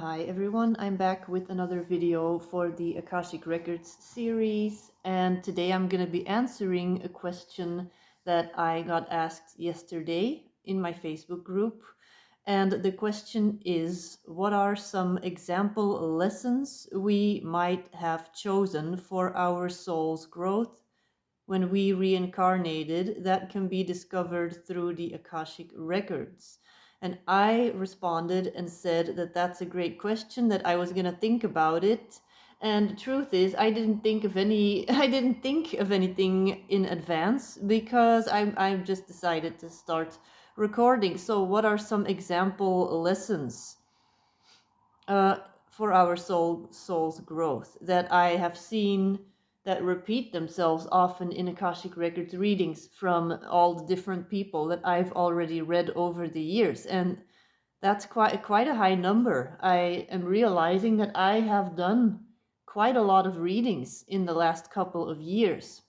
Hi everyone, I'm back with another video for the Akashic Records series, and today I'm going to be answering a question that I got asked yesterday in my Facebook group. And the question is, what are some example lessons we might have chosen for our soul's growth when we reincarnated that can be discovered through the Akashic Records? And I responded and said that that's a great question, that I was going to think about it. And the truth is, I didn't think of anything in advance because I just decided to start recording. So what are some example lessons uh, for our soul's growth that I have seen that repeat themselves often in Akashic Records readings from all the different people that I've already read over the years? And that's quite a high number. I am realizing that I have done quite a lot of readings in the last couple of years.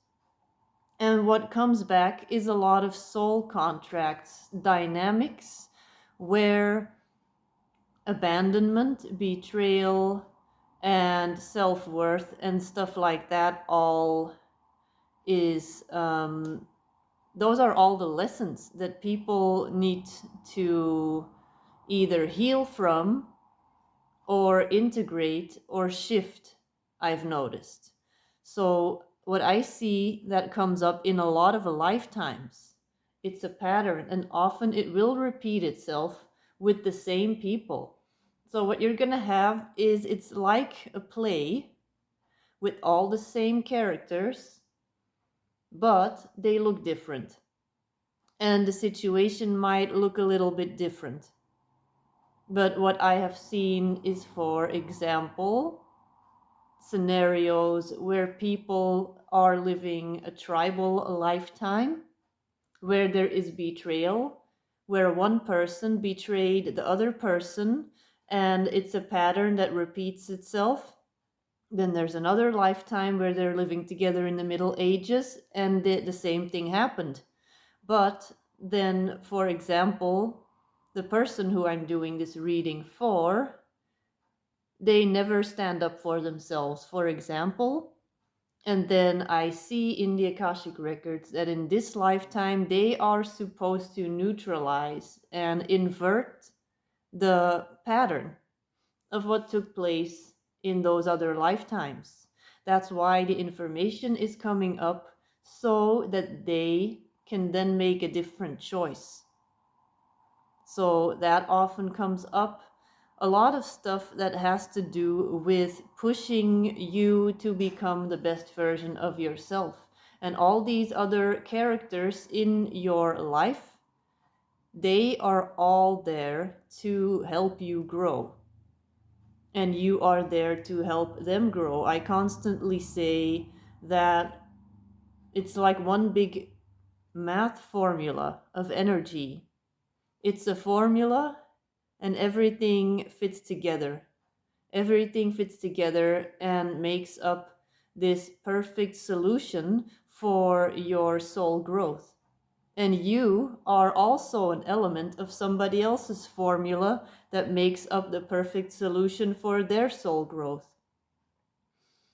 And what comes back is a lot of soul contracts dynamics where abandonment, betrayal, and self-worth and stuff like that all is those are all the lessons that people need to either heal from or integrate or shift, I've noticed. So what I see that comes up in a lot of lifetimes, it's a pattern, and often it will repeat itself with the same people. So what you're gonna have is, it's like a play with all the same characters, but they look different. And the situation might look a little bit different. But what I have seen is, for example, scenarios where people are living a tribal lifetime, where there is betrayal, where one person betrayed the other person, and it's a pattern that repeats itself. Then there's another lifetime where they're living together in the Middle Ages, and the same thing happened. But then, for example, the person who I'm doing this reading for, they never stand up for themselves, for example. And then I see in the Akashic Records that in this lifetime they are supposed to neutralize and invert the pattern of what took place in those other lifetimes. That's why the information is coming up, so that they can then make a different choice. So that often comes up. A lot of stuff that has to do with pushing you to become the best version of yourself. And all these other characters in your life, they are all there to help you grow. And you are there to help them grow. I constantly say that it's like one big math formula of energy. It's a formula, and everything fits together. Everything fits together and makes up this perfect solution for your soul growth. And you are also an element of somebody else's formula that makes up the perfect solution for their soul growth.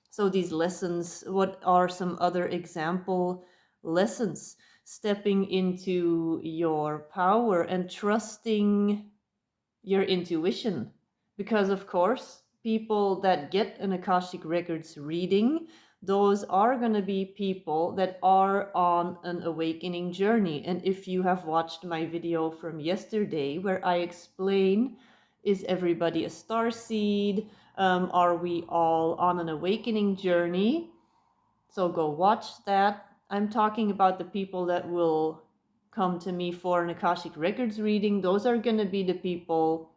So these lessons, what are some other example lessons? Stepping into your power and trusting your intuition. Because of course, people that get an Akashic Records reading, those are going to be people that are on an awakening journey. And if you have watched my video from yesterday where I explain, is everybody a star seed? Are we all on an awakening journey? So go watch that. I'm talking about the people that will come to me for an Akashic Records reading. Those are going to be the people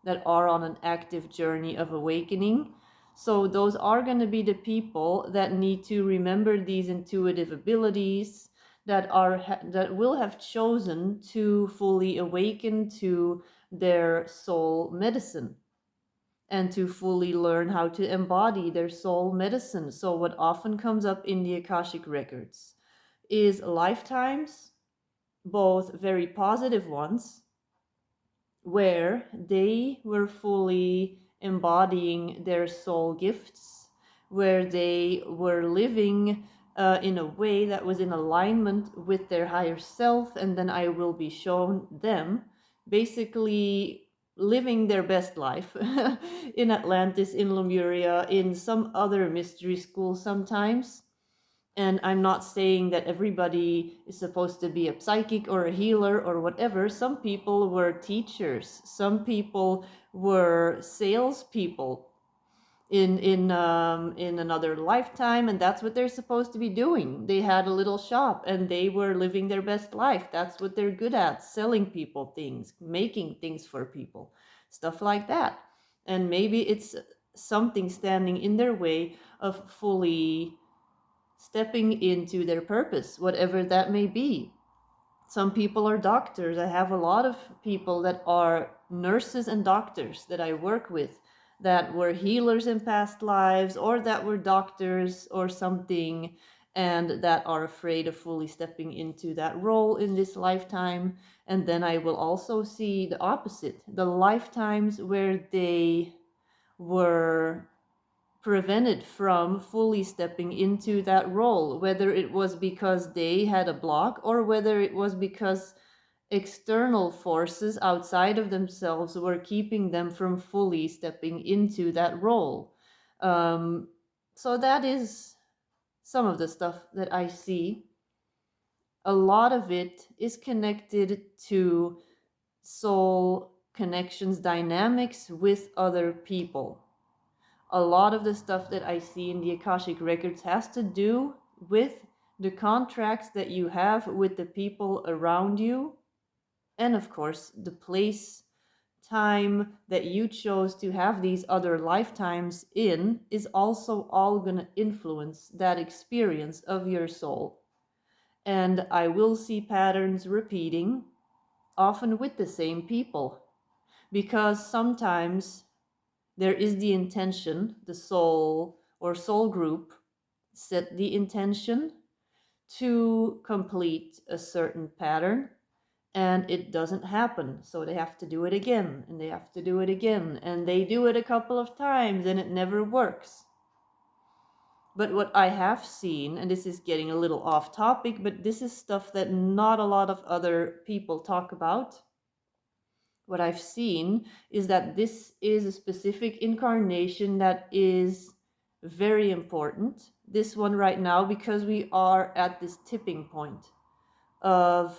that are on an active journey of awakening. So those are going to be the people that need to remember these intuitive abilities, that will have chosen to fully awaken to their soul medicine and to fully learn how to embody their soul medicine. So what often comes up in the Akashic Records is lifetimes, both very positive ones, where they were fully embodying their soul gifts, where they were living in a way that was in alignment with their higher self, and then I will be shown them basically living their best life in Atlantis, in Lemuria, in some other mystery school sometimes. And I'm not saying that everybody is supposed to be a psychic or a healer or whatever. Some people were teachers, some people were salespeople in another lifetime, and that's what they're supposed to be doing. They had a little shop and they were living their best life. That's what they're good at, selling people things, making things for people, stuff like that. And maybe it's something standing in their way of fully stepping into their purpose, whatever that may be. Some people are doctors. I have a lot of people that are nurses and doctors that I work with that were healers in past lives, or that were doctors or something, and that are afraid of fully stepping into that role in this lifetime. And then I will also see the opposite, the lifetimes where they were prevented from fully stepping into that role, whether it was because they had a block or whether it was because external forces outside of themselves were keeping them from fully stepping into that role. Um, so that is some of the stuff that I see. A lot of it is connected to soul connections, dynamics with other people. A lot of the stuff that I see in the Akashic records has to do with the contracts that you have with the people around you, and of course the place, time that you chose to have these other lifetimes in is also all going to influence that experience of your soul. And I will see patterns repeating, often with the same people, because sometimes there is the intention, the soul or soul group set the intention to complete a certain pattern, and it doesn't happen. So they have to do it again, and they have to do it again, and they do it a couple of times, and it never works. But what I have seen, and this is getting a little off topic, but this is stuff that not a lot of other people talk about. What I've seen is that this is a specific incarnation that is very important. This one right now, because we are at this tipping point of,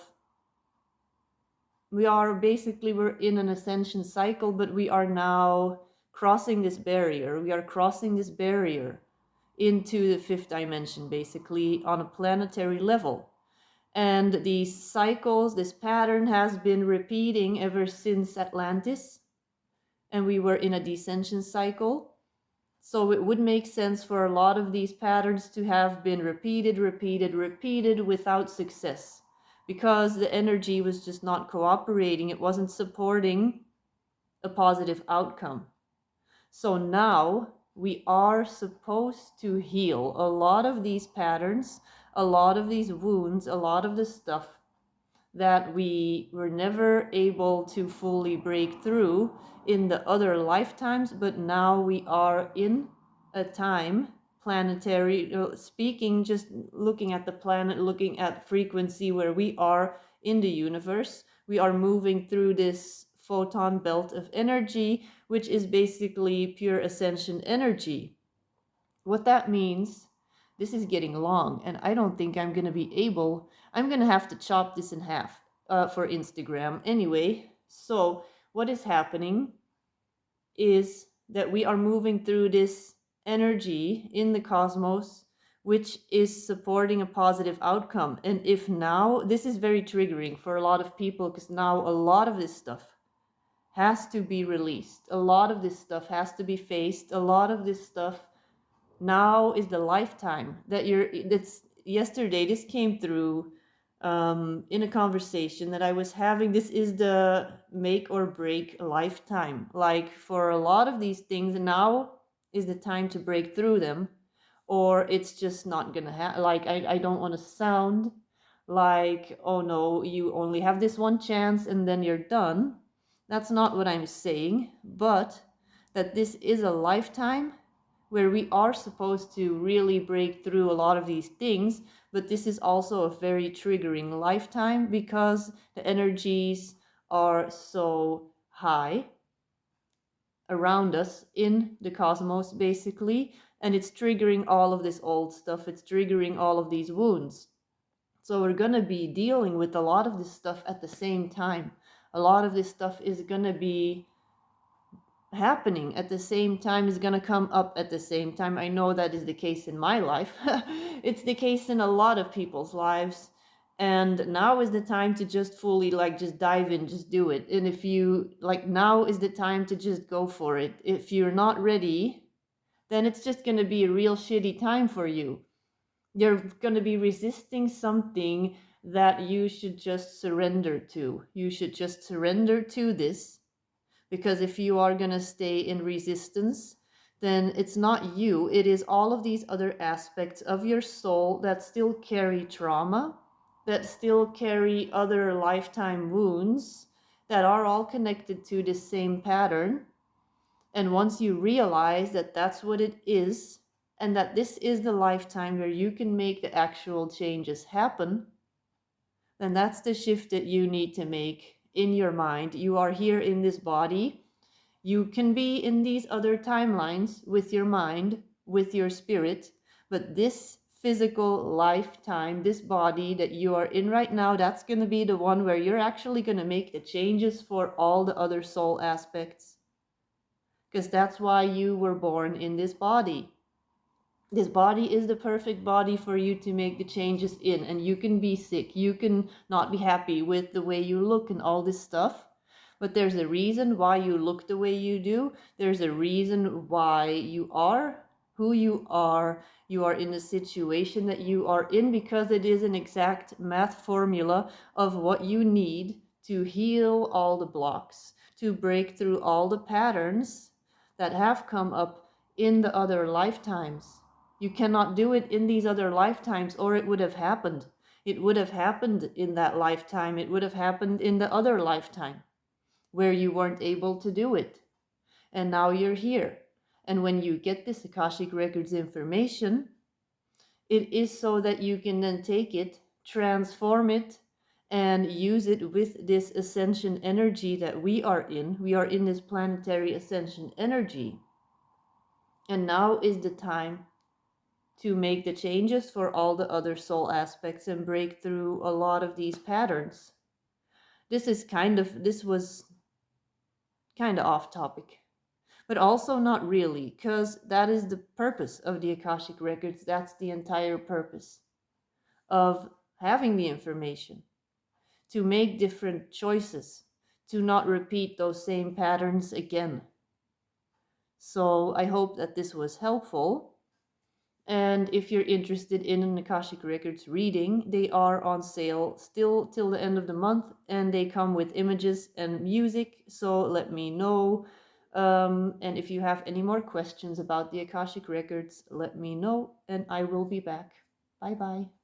we're in an ascension cycle, but we are now crossing this barrier. We are crossing this barrier into the fifth dimension, basically on a planetary level. And these cycles, this pattern has been repeating ever since Atlantis, and we were in a descension cycle. So it would make sense for a lot of these patterns to have been repeated without success, because the energy was just not cooperating. It wasn't supporting a positive outcome. So now we are supposed to heal a lot of these patterns, a lot of these wounds, a lot of the stuff that we were never able to fully break through in the other lifetimes. But now we are in a time, planetary speaking, just looking at the planet, looking at frequency where we are in the universe. We are moving through this photon belt of energy, which is basically pure ascension energy. What that means, this is getting long, and I don't think I'm going to be able, I'm going to have to chop this in half for Instagram anyway. So what is happening is that we are moving through this energy in the cosmos, which is supporting a positive outcome. And if now, this is very triggering for a lot of people, because now a lot of this stuff has to be released. A lot of this stuff has to be faced. A lot of this stuff now is the lifetime that's yesterday. This came through in a conversation that I was having. This is the make or break lifetime. Like for a lot of these things, now is the time to break through them, or it's just not gonna happen. Like I don't want to sound like, oh no, you only have this one chance and then you're done. That's not what I'm saying, but that this is a lifetime where we are supposed to really break through a lot of these things, but this is also a very triggering lifetime because the energies are so high around us in the cosmos, basically, and it's triggering all of this old stuff, it's triggering all of these wounds. So we're going to be dealing with a lot of this stuff at the same time. A lot of this stuff is going to be happening at the same time, is going to come up at the same time. I know that is the case in my life. It's the case in a lot of people's lives. And now is the time to just fully like just dive in, just do it. And if you like, now is the time to just go for it. If you're not ready, then it's just going to be a real shitty time for you. You're going to be resisting something that you should just surrender to. You should just surrender to this, because if you are going to stay in resistance, then it's not you, it is all of these other aspects of your soul that still carry trauma, that still carry other lifetime wounds, that are all connected to the same pattern. And once you realize that that's what it is, and that this is the lifetime where you can make the actual changes happen, then that's the shift that you need to make in your mind. You are here in this body. You can be in these other timelines with your mind, with your spirit, but this physical lifetime, this body that you are in right now, that's going to be the one where you're actually going to make the changes for all the other soul aspects. Because that's why you were born in this body. This body is the perfect body for you to make the changes in. And you can be sick, you can not be happy with the way you look and all this stuff, but there's a reason why you look the way you do. There's a reason why you are who you are. You are in the situation that you are in because it is an exact math formula of what you need to heal all the blocks, to break through all the patterns that have come up in the other lifetimes. You cannot do it in these other lifetimes, or it would have happened. It would have happened in that lifetime. It would have happened in the other lifetime where you weren't able to do it. And now you're here. And when you get this Akashic Records information, it is so that you can then take it, transform it, and use it with this ascension energy that we are in. We are in this planetary ascension energy. And now is the time to make the changes for all the other soul aspects and break through a lot of these patterns. This was kind of off topic, but also not really, because that is the purpose of the Akashic Records. That's the entire purpose of having the information, to make different choices, to not repeat those same patterns again. So I hope that this was helpful. And if you're interested in an Akashic Records reading, they are on sale still till the end of the month, and they come with images and music, so let me know. And if you have any more questions about the Akashic Records, let me know, and I will be back. Bye bye.